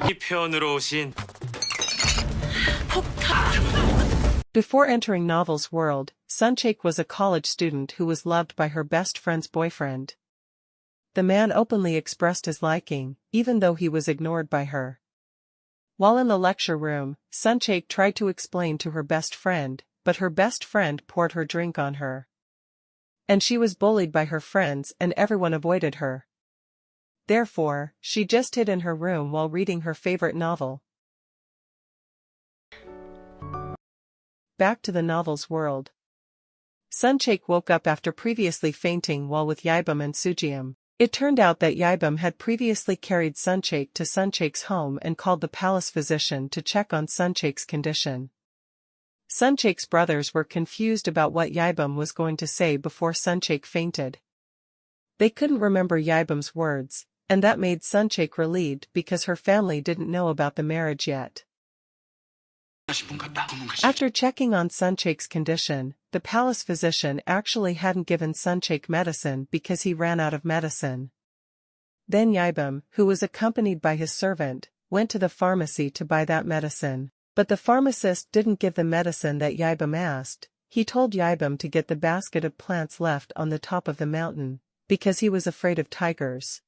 이 표현으로 오신 Before entering Novel's world, Suncheek was a college student who was loved by her best friend's boyfriend. The man openly expressed his liking, even though he was ignored by her. While in the lecture room, Suncheek tried to explain to her best friend, but her best friend poured her drink on her. And she was bullied by her friends and everyone avoided her. Therefore, she just hid in her room while reading her favorite novel. Back to the novel's world. Suncheek woke up after previously fainting while with Yaibum and Sujium. It turned out that Yaibum had previously carried Suncheek to Suncheek's home and called the palace physician to check on Suncheek's condition. Suncheek's brothers were confused about what Yaibum was going to say before Suncheek fainted. They couldn't remember Yaibum's words, and that made Suncheek relieved because her family didn't know about the marriage yet. After checking on Suncheek's condition, the palace physician actually hadn't given Suncheek medicine because he ran out of medicine. Then Yaibum, who was accompanied by his servant, went to the pharmacy to buy that medicine. But the pharmacist didn't give the medicine that Yaibum asked. He told Yaibum to get the basket of plants left on the top of the mountain, because he was afraid of tigers.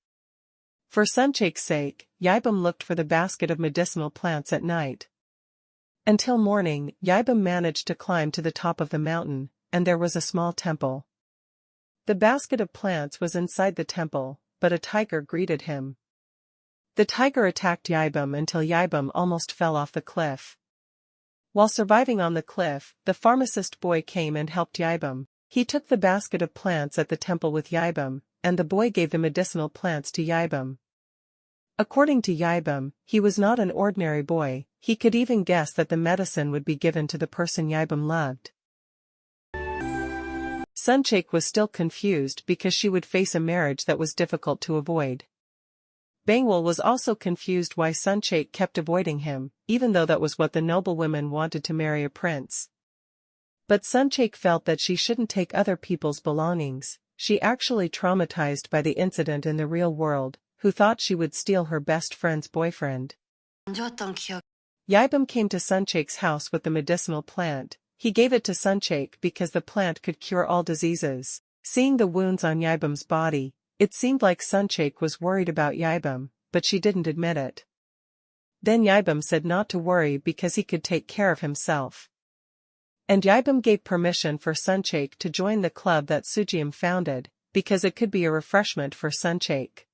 For Suncheek's sake, Yaibum looked for the basket of medicinal plants at night. Until morning, Yaibum managed to climb to the top of the mountain, and there was a small temple. The basket of plants was inside the temple, but a tiger greeted him. The tiger attacked Yaibum until Yaibum almost fell off the cliff. While surviving on the cliff, the pharmacist boy came and helped Yaibum. He took the basket of plants at the temple with Yaibum, and the boy gave the medicinal plants to Yaibum. According to Yaibum, he was not an ordinary boy, he could even guess that the medicine would be given to the person Yaibum loved. Suncheek was still confused because she would face a marriage that was difficult to avoid. Bangwol was also confused why Suncheek kept avoiding him, even though that was what the noblewomen wanted to marry a prince. But Suncheek felt that she shouldn't take other people's belongings. She actually traumatized by the incident in the real world, who thought she would steal her best friend's boyfriend. Yaibum came to Suncheek's house with the medicinal plant. He gave it to Suncheek because the plant could cure all diseases. Seeing the wounds on Yaibum's body, it seemed like Suncheek was worried about Yaibum, but she didn't admit it. Then Yaibum said not to worry because he could take care of himself. And Yaibum gave permission for Suncheek to join the club that Sujium founded, because it could be a refreshment for Suncheek.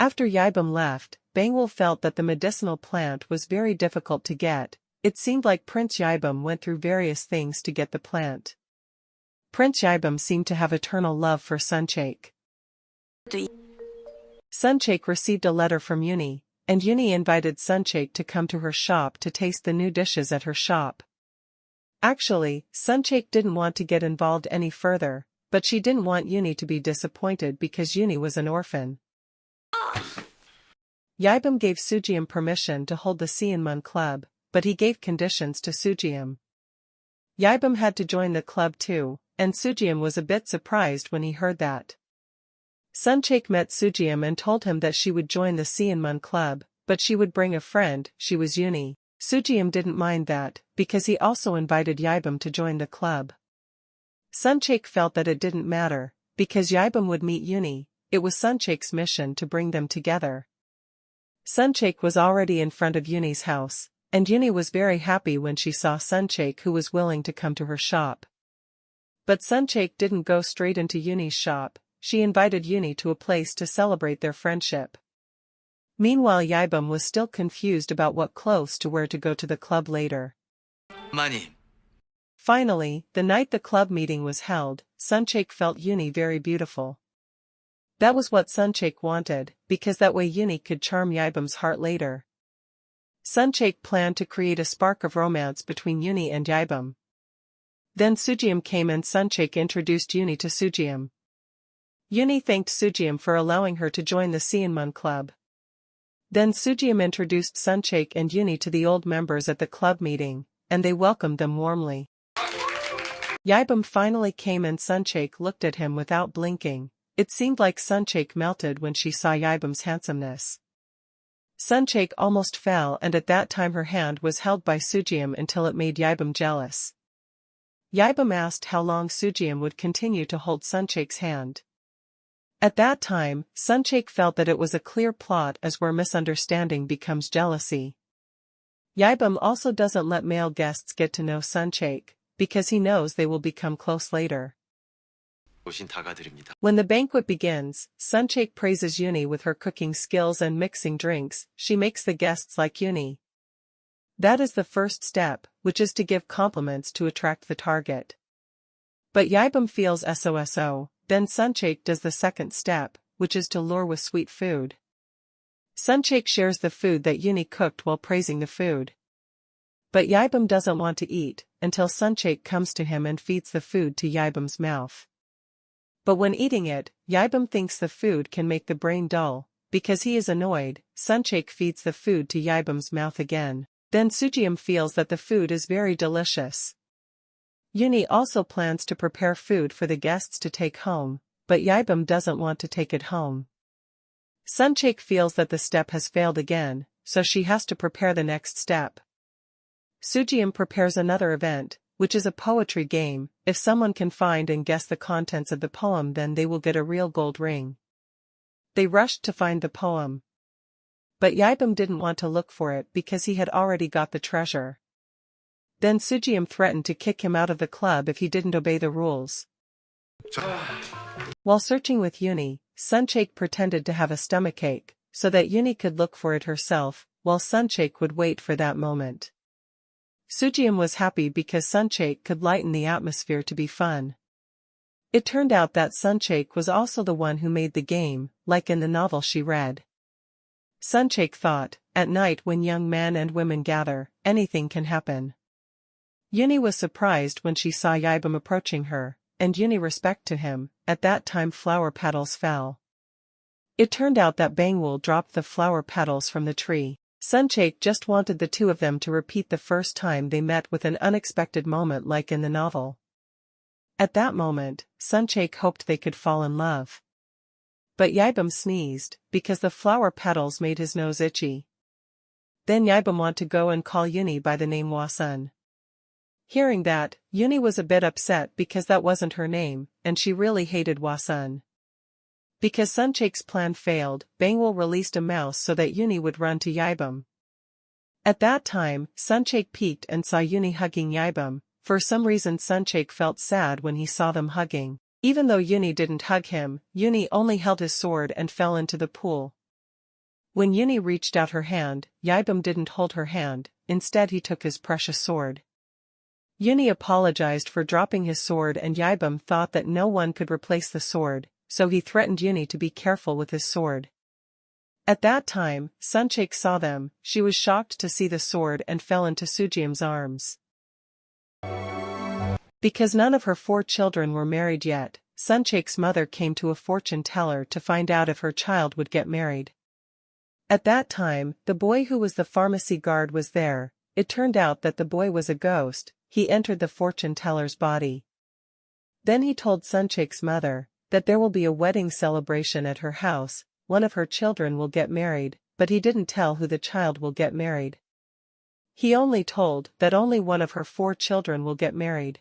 After Yaibum left, Bangwol felt that the medicinal plant was very difficult to get. It seemed like Prince Yaibum went through various things to get the plant. Prince Yaibum seemed to have eternal love for Suncheek. Suncheek received a letter from Uni, and Uni invited Suncheek to come to her shop to taste the new dishes at her shop. Actually, Suncheek didn't want to get involved any further, but she didn't want Uni to be disappointed because Uni was an orphan. Yaibum gave Sujium permission to hold the Seonmun club, but he gave conditions to Sujium. Yaibum had to join the club too, and Sujium was a bit surprised when he heard that. Suncheek met Sujium and told him that she would join the Seonmun club, but she would bring a friend. She was Uni. Sujium didn't mind that, because he also invited Yaibum to join the club. Suncheek felt that it didn't matter, because Yaibum would meet Uni. It was Suncheek's mission to bring them together. Suncheek was already in front of Uni's house, and Uni was very happy when she saw Suncheek, who was willing to come to her shop. But Suncheek didn't go straight into Uni's shop. She invited Uni to a place to celebrate their friendship. Meanwhile, Yaibum was still confused about what clothes to wear to go to the club later. Money. Finally, the night the club meeting was held, Suncheek felt Uni very beautiful. That was what Suncheek wanted, because that way Uni could charm Yaibum's heart later. Suncheek planned to create a spark of romance between Uni and Yaibum. Then Sujium came and Suncheek introduced Uni to Sujium. Uni thanked Sujium for allowing her to join the Seonmun club. Then Sujium introduced Suncheek and Uni to the old members at the club meeting, and they welcomed them warmly. Yaibum finally came and Suncheek looked at him without blinking. It seemed like Suncheek melted when she saw Yaibum's handsomeness. Suncheck almost fell, and at that time her hand was held by Sujim until it made Yibam jealous. Yibam asked how long Sujim would continue to hold Suncheck's hand. At that time, Suncheck felt that it was a clear plot, as where misunderstanding becomes jealousy. Yibam also doesn't let male guests get to know Suncheck, because he knows they will become close later. When the banquet begins, Suncheck praises Yuni with her cooking skills and mixing drinks. She makes the guests like Yuni. That is the first step, which is to give compliments to attract the target. But Yibam feels SOSO, then Suncheck does the second step, which is to lure with sweet food. Suncheck shares the food that Yuni cooked while praising the food. But Yibam doesn't want to eat, until Suncheck comes to him and feeds the food to Yibam's mouth. But when eating it, Yibam thinks the food can make the brain dull. Because he is annoyed, Suncheck feeds the food to Yibam's mouth again. Then Sujim feels that the food is very delicious. Yuni also plans to prepare food for the guests to take home, but Yibam doesn't want to take it home. Suncheck feels that the step has failed again, so she has to prepare the next step. Sujim prepares another event, which is a poetry game. If someone can find and guess the contents of the poem, then they will get a real gold ring. They rushed to find the poem. But Yibam didn't want to look for it because he had already got the treasure. Then Sujim threatened to kick him out of the club if he didn't obey the rules. While searching with Yuni, Suncheck pretended to have a stomachache, so that Yuni could look for it herself, while Suncheck would wait for that moment. Sujim was happy because Suncheck could lighten the atmosphere to be fun. It turned out that Suncheck was also the one who made the game, like in the novel she read. Suncheck thought, at night when young men and women gather, anything can happen. Yuni was surprised when she saw Yibam approaching her, and Yuni respect to him. At that time flower petals fell. It turned out that Bangwul dropped the flower petals from the tree. Suncheck just wanted the two of them to repeat the first time they met with an unexpected moment like in the novel. At that moment, Suncheck hoped they could fall in love. But Yibam sneezed, because the flower petals made his nose itchy. Then Yibam wanted to go and call Yuni by the name Wasun. Hearing that, Yuni was a bit upset because that wasn't her name, and she really hated Wasun. Because Suncheck's plan failed, Bangwul released a mouse so that Yuni would run to Yibam. At that time, Suncheck peeked and saw Yuni hugging Yibam. For some reason Suncheck felt sad when he saw them hugging. Even though Yuni didn't hug him, Yuni only held his sword and fell into the pool. When Yuni reached out her hand, Yibam didn't hold her hand, instead he took his precious sword. Yuni apologized for dropping his sword, and Yibam thought that no one could replace the sword, so he threatened Yuni to be careful with his sword. At that time, Suncheck saw them. She was shocked to see the sword and fell into Sujim's arms. Because none of her 4 children were married yet, Suncheck's mother came to a fortune teller to find out if her child would get married. At that time, the boy who was the pharmacy guard was there. It turned out that the boy was a ghost. He entered the fortune teller's body. Then he told Suncheck's mother that there will be a wedding celebration at her house. One of her children will get married, but he didn't tell who the child will get married. He only told that only one of her 4 children will get married.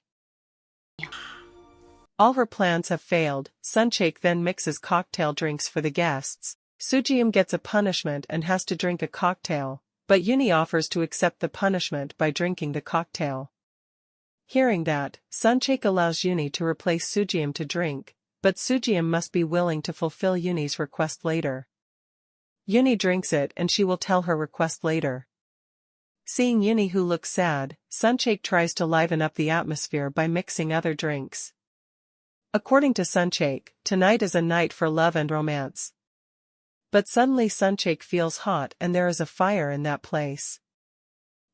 All her plans have failed. Suncheck then mixes cocktail drinks for the guests. Sujim gets a punishment and has to drink a cocktail, but Yuni offers to accept the punishment by drinking the cocktail. Hearing that, Suncheck allows Yuni to replace Sujim to drink, but Sujim must be willing to fulfill Yuni's request later. Yuni drinks it and she will tell her request later. Seeing Yuni who looks sad, Suncheck tries to liven up the atmosphere by mixing other drinks. According to Suncheck, tonight is a night for love and romance. But suddenly Suncheck feels hot and there is a fire in that place.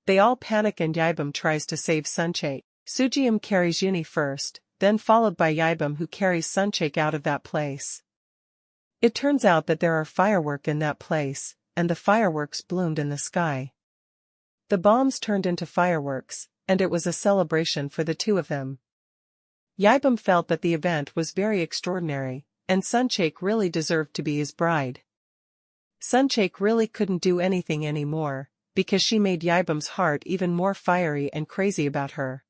They all panic and Yibam tries to save Suncheck. Sujim carries Yuni first, then followed by Yibam, who carries Suncheck out of that place. It turns out that there are fireworks in that place, and the fireworks bloomed in the sky. The bombs turned into fireworks, and it was a celebration for the two of them. Yibam felt that the event was very extraordinary, and Suncheck really deserved to be his bride. Suncheck really couldn't do anything anymore, because she made Yibam's heart even more fiery and crazy about her.